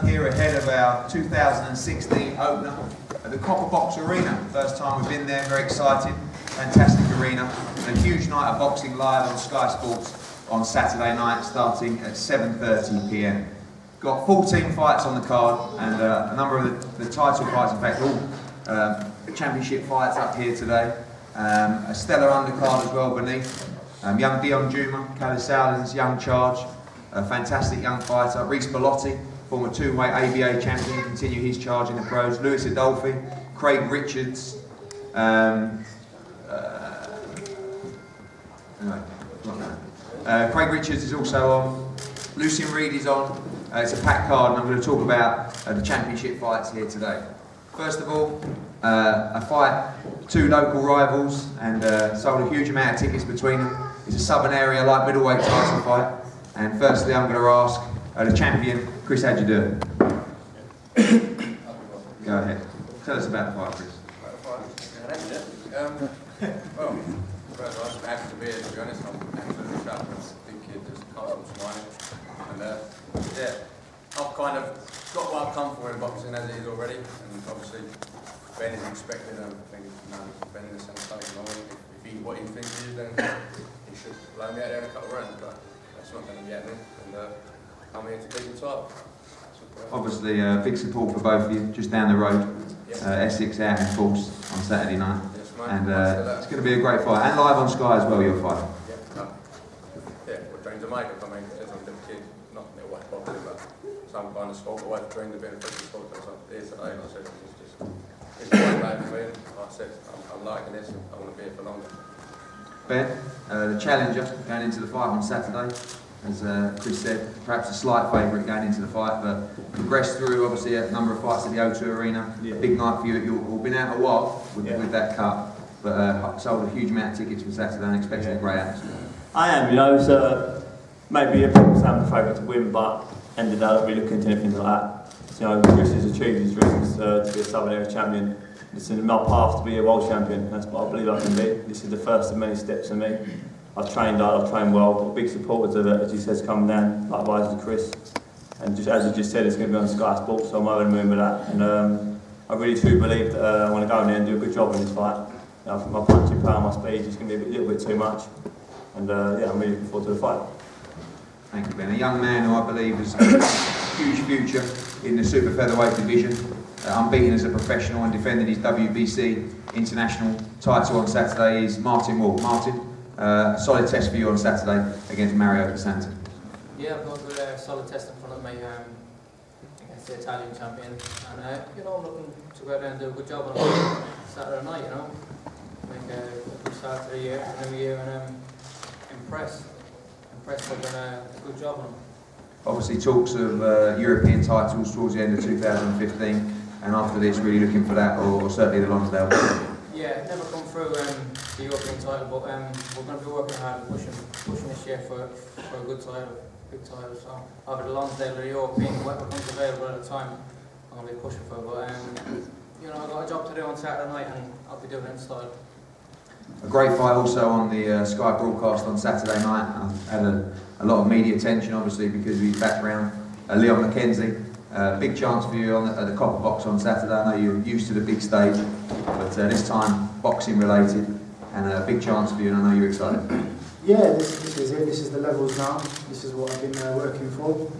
here ahead of our 2016 opener at the Copper Box Arena. First time we've been there, very excited. Fantastic arena. And a huge night of boxing live on Sky Sports on Saturday night, starting at 7:30 p.m. Got 14 fights on the card, and a number of the title fights, in fact, all championship fights up here today. A stellar undercard as well beneath. Young Dion Juma, Callis Sowlands, young charge, a fantastic young fighter. Reece Bellotti, former two-weight ABA champion, continue his charge in the pros. Luisa Craig Richards. Craig Richards is also on. Lucian Reid is on. It's a packed card, and I'm going to talk about the championship fights here today. First of all, a fight, two local rivals, and sold a huge amount of tickets between them. It's a southern area light middleweight title fight. And firstly, I'm going to ask the champion, Chris, how'd you do? Go ahead. Tell us about the fight, Chris. Well, first I'm happy to be here, to be honest. I'm absolutely shocked. Big kid just can't stop smiling. And yeah, I've kind of got what I've come for in boxing as it is already. And obviously, Ben is expected, and I think Ben is the same thing. If he what he thinks he is, then he should blow me out there in a couple of rounds. But that's not going to be happening. And I'm here to keep the title. Obviously, big support for both of you, just down the road. Essex out in force on Saturday night. Yes, mate. And it's going to be a great fight. And live on Sky as well, your fight. Yeah, we're trying to make it. I mean, as a little kid, not in a way boxing, but some kind of sport. My wife trained a bit of football sport, so here today, and I said, it's a great day for me. And I said, I'm liking this, and I want to be here for longer. Ben, the challenger going into the fight on Saturday. As Chris said, perhaps a slight favourite going into the fight, but progressed through obviously a number of fights at the O2 Arena. Yeah. Big night for you. You've been out a while with that cut, but sold a huge amount of tickets for Saturday and expecting a great atmosphere. I am, you know, it's maybe a people sound the favourite to win, but ended up really looking into anything like that. So, you know, Chris has achieved his dreams to be a Southern Area champion. This is my path to be a world champion. That's what I believe I can be. This is the first of many steps for me. I've trained hard, I've trained well, got big supporters of it, as he says, coming down, likewise with Chris. And just as he just said, it's going to be on Sky Sports, so I'm over the moon with that. And I really truly believe that I want to go in there and do a good job in this fight. You know, I think my punching power, my speed is going to be a little bit too much. And yeah, I'm really looking forward to the fight. Thank you, Ben. A young man who I believe has a huge future in the super featherweight division. Unbeaten as a professional and defending his WBC international title on Saturday is Martin Wall. Martin, a solid test for you on Saturday against Mario Casanta. Yeah, I've got a good solid test in front of me against the Italian champion, and you know, I'm looking to go out there and do a good job on Saturday night. You know, make a good start to the year, new year, and impress with a good job on them. Obviously, talks of European titles towards the end of 2015, and after this, really looking for that, or certainly the Lonsdale. Yeah, never come through the European title, but we're going to be working hard and pushing this year for a good title, big title. So either the Lonsdale or the European, whatever comes available at the time, I'm going to be pushing for. But you know, I've got a job to do on Saturday night, and I'll be doing it in style. A great fight also on the Sky broadcast on Saturday night. Had a lot of media attention, obviously, because of his background. Leon McKenzie. Big chance for you at the Copper Box on Saturday. I know you're used to the big stage, but this time boxing related, and a big chance for you, and I know you're excited. Yeah, this is it. This is the levels now. This is what I've been working for.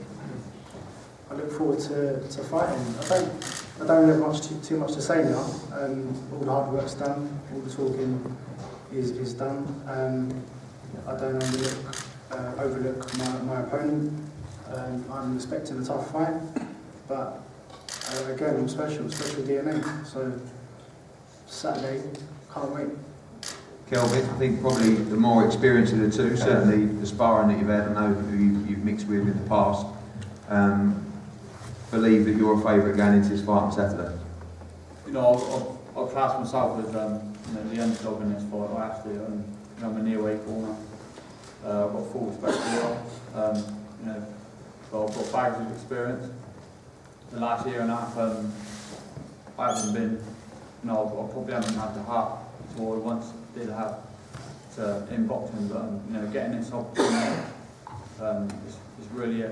I look forward to fighting. I don't have too much to say now. All the hard work's done. All the talking is done. I don't overlook my opponent. I'm expecting a tough fight, but again, I'm special DNA. So Saturday, can't wait. Kelvin, I think probably the more experienced of the two, certainly the sparring that you've had, I know who you've mixed with in the past. Believe that you're a favourite going into this fight on Saturday. You know, I'll class myself as the underdog in this fight. I have to, and you know, I'm a near-weight corner. I've got full respect for you. You know, so I've got bags of experience. The last year and a half, I haven't been. You know, I probably haven't had the heart to what I once did have in boxing, but you know, getting this opportunity is really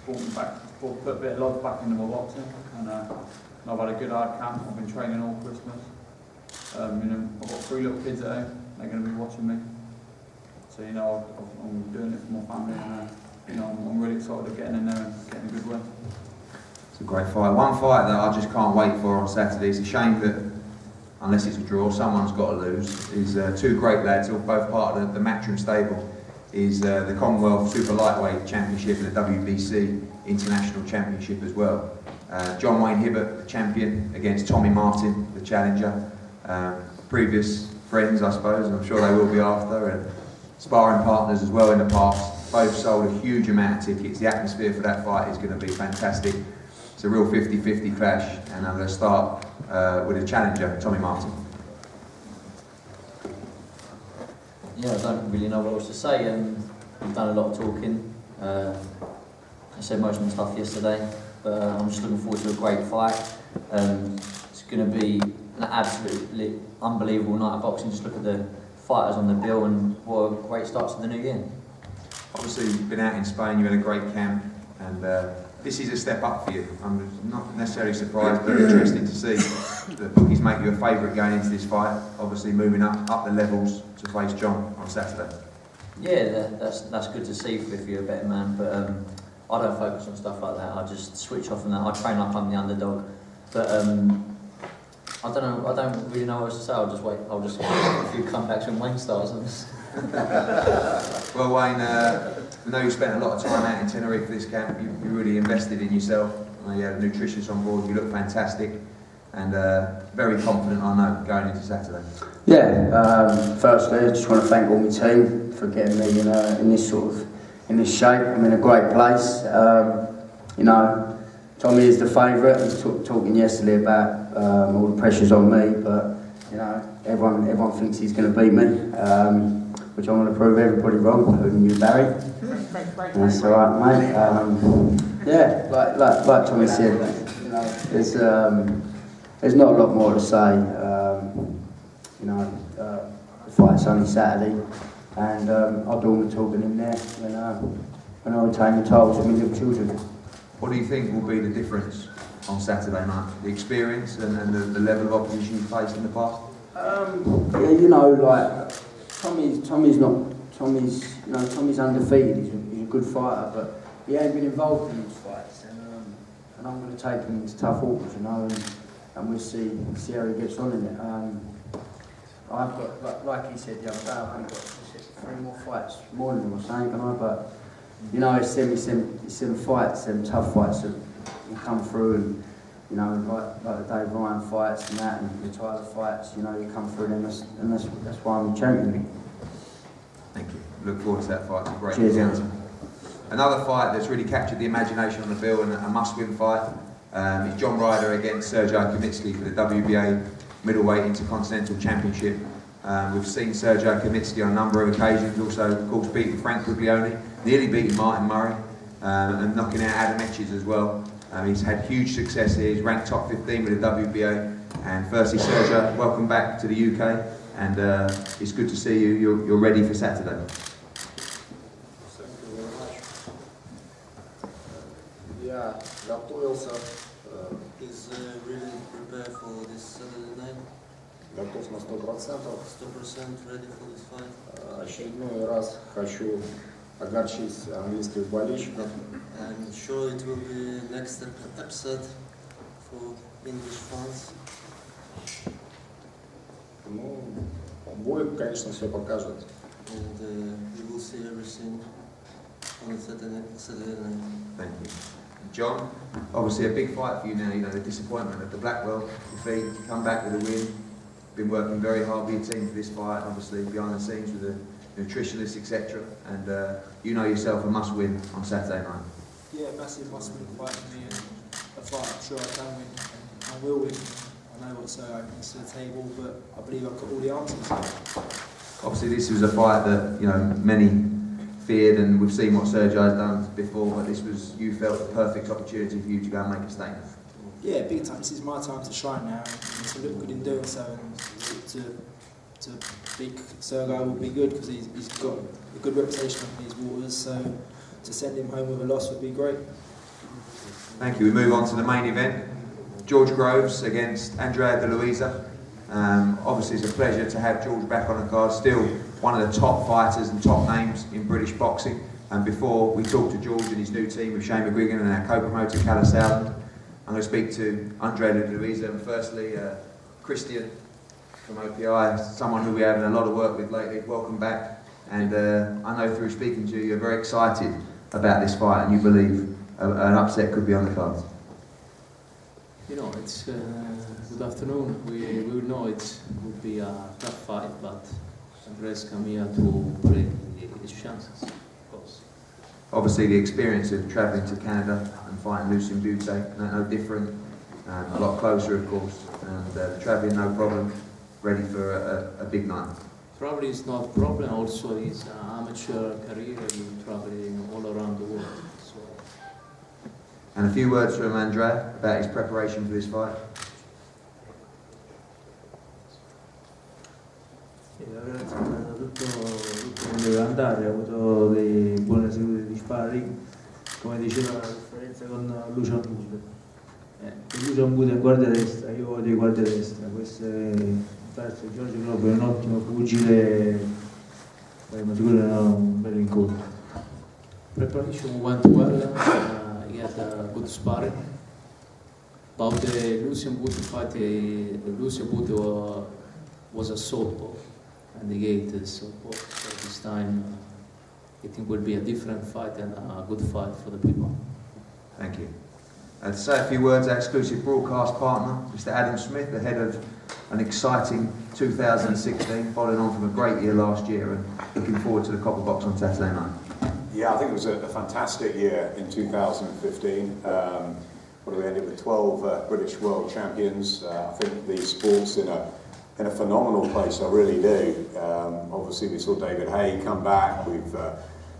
brought me back put a bit of love back into my boxing, and I've had a good hard camp. I've been training all Christmas. I've got 3 little kids at home. They're going to be watching me. So I'm doing it for my family, and I'm really excited of getting in there and getting a good win. It's a great fight. One fight that I just can't wait for on Saturday. It's a shame that, unless it's a draw, someone's got to lose. Is 2 great lads, who are both part of the Matchroom stable. Is the Commonwealth Super Lightweight Championship and the WBC International Championship as well. John Wayne Hibbert, the champion, against Tommy Martin, the challenger. Previous friends, I suppose, and I'm sure they will be after, and sparring partners as well in the past. Both sold a huge amount of tickets. The atmosphere for that fight is going to be fantastic. It's a real 50-50 clash, and I'm going to start with the challenger, Tommy Martin. Yeah, I don't really know what else to say. We've done a lot of talking. I said most of my stuff yesterday, but I'm just looking forward to a great fight. It's going to be an absolutely unbelievable night of boxing. Just look at the fighters on the bill, and what a great start to the new year. Obviously, you've been out in Spain, you had a great camp, and this is a step up for you. I'm not necessarily surprised, but interested to see the bookies make you a favourite going into this fight. Obviously, moving up the levels to face John on Saturday. Yeah, that's good to see if you're a better man, but I don't focus on stuff like that. I just switch off on that. I train like I'm the underdog, but I don't know. I don't really know what else to say. I'll just wait. I'll just get a few comebacks when Wayne starts. Well, Wayne, I know you spent a lot of time out in Tenerife for this camp. You really invested in yourself. You had a nutritionist on board. You look fantastic, and very confident, I know, going into Saturday. Yeah. Firstly, I just want to thank all my team for getting me in this shape. I'm in a great place. Tommy is the favourite. He's talking yesterday about all the pressures on me, but everyone thinks he's going to beat me, which I'm going to prove everybody wrong, including you, Barry. That's all right, mate. Yeah, like Tommy said, there's not a lot more to say. The fight's only Saturday, and I'll do all the talking in there when I retain the titles of my little children. What do you think will be the difference on Saturday night? The experience and the level of opposition you faced in the past? Tommy's undefeated. He's a good fighter, but he ain't been involved in these fights, and I'm going to take him into tough waters, and we'll see how he gets on in it. I've got, like he said the other day, I've only got 3 more fights more than him or something, can I? But it's them fights, them tough fights that you come through, and like the Dave Ryan fights and that, and the Tyler fights, you come through them, and that's why I'm the champion. Thank you. Look forward to that fight. It's a great encounter. Another fight that's really captured the imagination on the bill and a must-win fight is John Ryder against Sergio Kamitsky for the WBA Middleweight Intercontinental Championship. We've seen Sergio Kamitsky on a number of occasions, also of course beating Frank Puglione, nearly beating Martin Murray, and knocking out Adam Etches as well. He's had huge success here. He's ranked top 15 with the WBA. And firstly, Sergio, welcome back to the UK, and it's good to see you. You're ready for Saturday. Thank you very much. Yeah, готовился. Is really prepared for this Saturday night. Готов на 100%. 100% ready for this fight. Очередной раз хочу огорчить английских болельщиков. I'm sure it will be next upset for English fans. Бой, конечно, все покажет. And you will see everything on Saturday night. Thank you. John, obviously a big fight for you now, the disappointment of the Blackwell defeat, you come back with a win. Been working very hard with your team for this fight, obviously behind the scenes with the nutritionists, etc. And you know yourself a must-win on Saturday night. Yeah, massive must-win fight for me, and a fight I'm sure I can win, and I will win. I know what's brings to the table, but I believe I've got all the answers. Obviously this was a fight that many feared, and we've seen what Sergio has done before, but this was, you felt, the perfect opportunity for you to go and make a statement. Yeah, big time. This is my time to shine now, and to look good in doing so, and to beat Sergio would be good because he's got a good reputation in these waters. So to send him home with a loss would be great. Thank you. We move on to the main event. George Groves against Andrea De Luisa. Obviously it's a pleasure to have George back on the card. Still one of the top fighters and top names in British boxing. And before we talk to George and his new team with Shane McGuigan and our co-promoter Calla Sowland, I'm going to speak to Andrea De Luisa and firstly Christian from OPI, someone who we're having a lot of work with lately. Welcome back. And I know through speaking to you, you're very excited about this fight and you believe an upset could be on the cards. You know, it's good afternoon. We know it would be a tough fight, but Andres come here to play his chances, of course. Obviously the experience of travelling to Canada and fighting Lucien Butte, no different, a lot closer of course, and travelling no problem, ready for a big night. Traveling is not a problem, also his amateur career, traveling all around the world. So. And a few words from Andrea about his preparation for this fight. Ragazzi, è andato tutto come doveva andare, ha avuto dei buone sedute di sparring, come diceva la differenza con Lucia Bude. Lucia Bude è guardia destra, io vado di guardia destra, questo è terzo Giorgio proprio è un ottimo pugile, ma sicuro era un bel incontro. Preparation went well, he had a good sparring. About the Lucien Bude fight, Lucien Bude was a southpaw. And the gate is so this time I think will be a different fight and a good fight for the people. Thank you. To say a few words, our exclusive broadcast partner, Mr. Adam Smith, the head of an exciting 2016, following on from a great year last year and looking forward to the Copper Box on Saturday night. Yeah, I think it was a fantastic year in 2015. We ended with 12 British world champions. I think the sport's in a phenomenal place, I really do. Obviously we saw David Haye come back, we've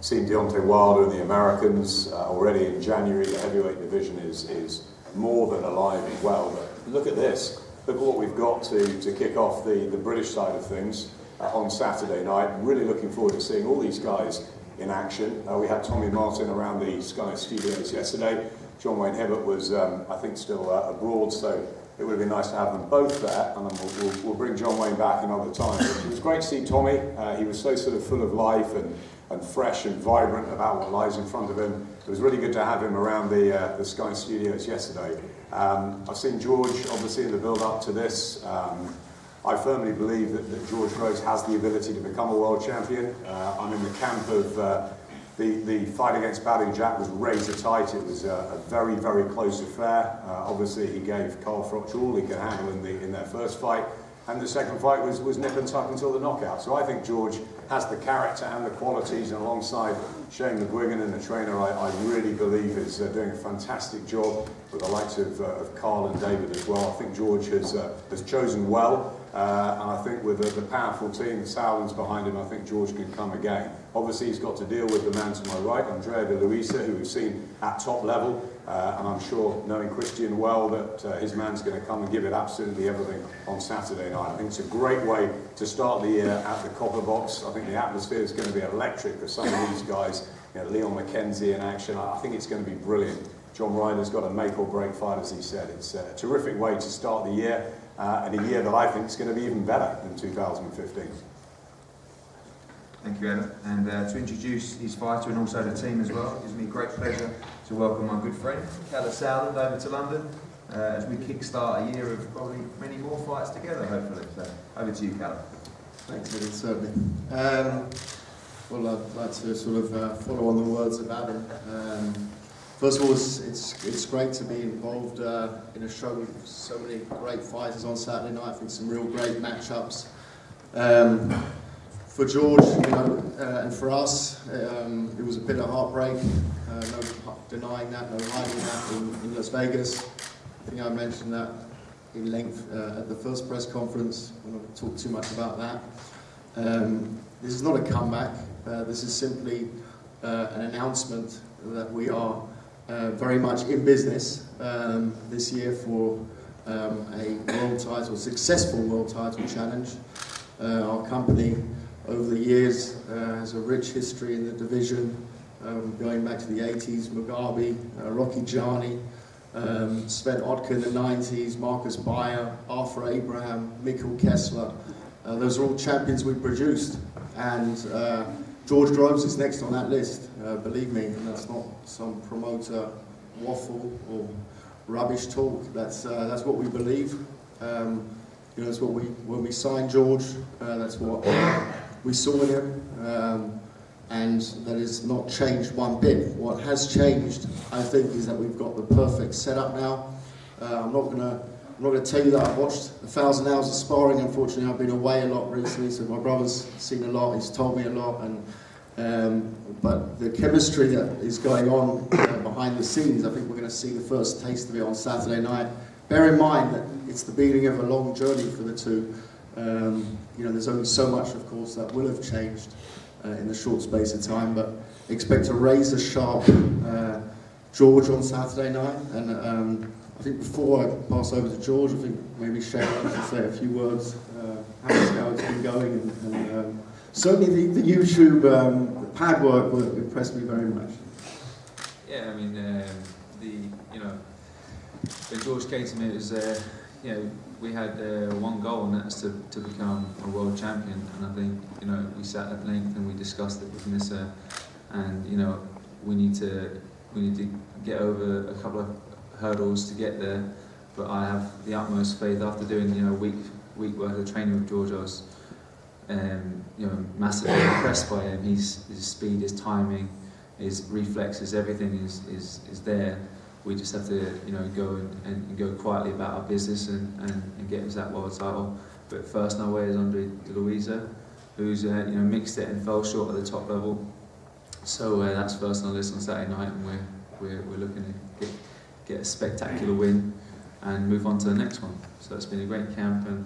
seen Deontay Wilder and the Americans already in January. The heavyweight division is more than alive and well, but look at this, look at what we've got to kick off the British side of things on Saturday night. Really looking forward to seeing all these guys in action. We had Tommy Martin around the Sky Studios yesterday. John Wayne Hibbert was, I think, still abroad, so it would have been nice to have them both there, and then we'll bring John Wayne back another time. But it was great to see Tommy. He was so sort of full of life and fresh and vibrant about what lies in front of him. It was really good to have him around the Sky Studios yesterday. I've seen George, obviously, in the build-up to this. I firmly believe that George Groves has the ability to become a world champion. I'm in the camp of the fight against Badou Jack was razor tight. It was a very, very close affair. Obviously, he gave Carl Froch all he could handle in their first fight. And the second fight was nip and tuck until the knockout. So I think George has the character and the qualities, and alongside Shane McGuigan and the trainer, I really believe is doing a fantastic job with the likes of Carl and David as well. I think George has chosen well. And I think with the powerful team, the Sowlands behind him, I think George can come again. Obviously, he's got to deal with the man to my right, Andrea De Luisa, who we've seen at top level. And I'm sure, knowing Christian well, that his man's going to come and give it absolutely everything on Saturday night. I think it's a great way to start the year at the Copper Box. I think the atmosphere is going to be electric for some of these guys. You know, Leon McKenzie in action. I think it's going to be brilliant. John Ryder's got a make or break fight, as he said. It's a terrific way to start the year. And a year that I think is going to be even better than 2015. Thank you, Adam. And to introduce his fighter and also the team as well, it gives me great pleasure to welcome my good friend, Calla Sowland, over to London as we kickstart a year of probably many more fights together, hopefully. So, over to you, Calla. Thanks, Eddie, certainly. Well, I'd like to sort of follow on the words of Adam. First of all, it's great to be involved in a show with so many great fighters on Saturday night. I think some real great matchups. For George, you know, and for us, it was a bit of heartbreak. No denying that, no hiding that in Las Vegas. I think I mentioned that in length at the first press conference. I'm not going to talk too much about that. This is not a comeback. This is simply an announcement that we are very much in business this year for a world title, successful world title challenge. Our company over the years has a rich history in the division, going back to the 80s, Mugabe, Rocky Gianni, Sven Odker in the 90s, Marcus Beyer, Arthur Abraham, Mikkel Kessler. Those are all champions we produced. And George Groves is next on that list, believe me, and that's not some promoter waffle or rubbish talk. That's what we believe. You know, that's what when we signed George, that's what we saw in him, and that has not changed one bit. What has changed, I think, is that we've got the perfect setup now. I'm not gonna tell you that I've watched 1,000 hours of sparring. Unfortunately, I've been away a lot recently, so my brother's seen a lot. He's told me a lot, and but the chemistry that is going on behind the scenes, I think we're going to see the first taste of it on Saturday night. Bear in mind that it's the beginning of a long journey for the two. You know, there's only so much, of course, that will have changed in the short space of time, but expect a razor-sharp George on Saturday night. And I think before I pass over to George, I think maybe Sharon should say a few words how it's been going, and certainly the YouTube the pad work impressed me very much. Yeah, I mean, when George came to me, it was, we had one goal, and that's to become a world champion. And I think, we sat at length and we discussed it with Nissa, and we need to get over a couple of hurdles to get there. But I have the utmost faith after doing a week worth of training with George. I was massively impressed by him. His speed, his timing, his reflexes, everything is there. We just have to go and go quietly about our business and get us that world title. But first on our way is Andre de Luisa, who's mixed it and fell short at the top level. So that's first on the list on Saturday night, and we're looking to get a spectacular win and move on to the next one. So it's been a great camp, and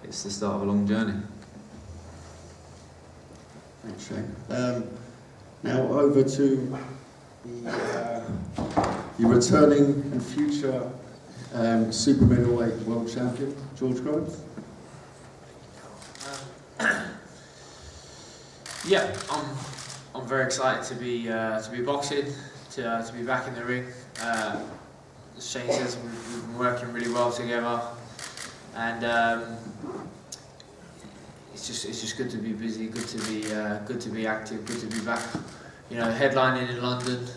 it's the start of a long journey. Thanks, Shane. Now over to the returning and future super middleweight world champion, George Groves. Yeah, I'm very excited to be boxing, to be back in the ring. As Shane says, we've been working really well together, and it's just good to be busy, good to be active, good to be back. Headlining in London,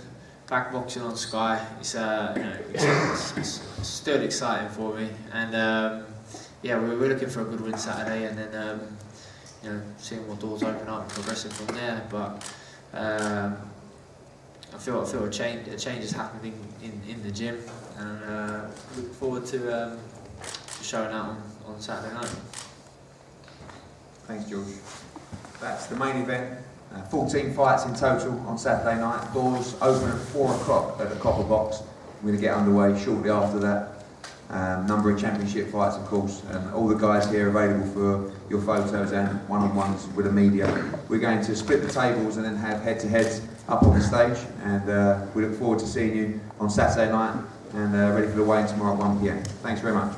back boxing on Sky. It's still exciting for me, and we're looking for a good win Saturday, and then seeing what doors open up and progressing from there. But I feel a change is happening in the gym, and look forward to showing out on Saturday night. Thanks, George. That's the main event. 14 fights in total on Saturday night. Doors open at 4 o'clock at the Copper Box. We're going to get underway shortly after that. Number of championship fights, of course, and all the guys here are available for your photos and one-on-ones with the media. We're going to split the tables and then have head-to-heads up on the stage, and we look forward to seeing you on Saturday night and ready for the weigh-in tomorrow at 1 p.m. Thanks very much.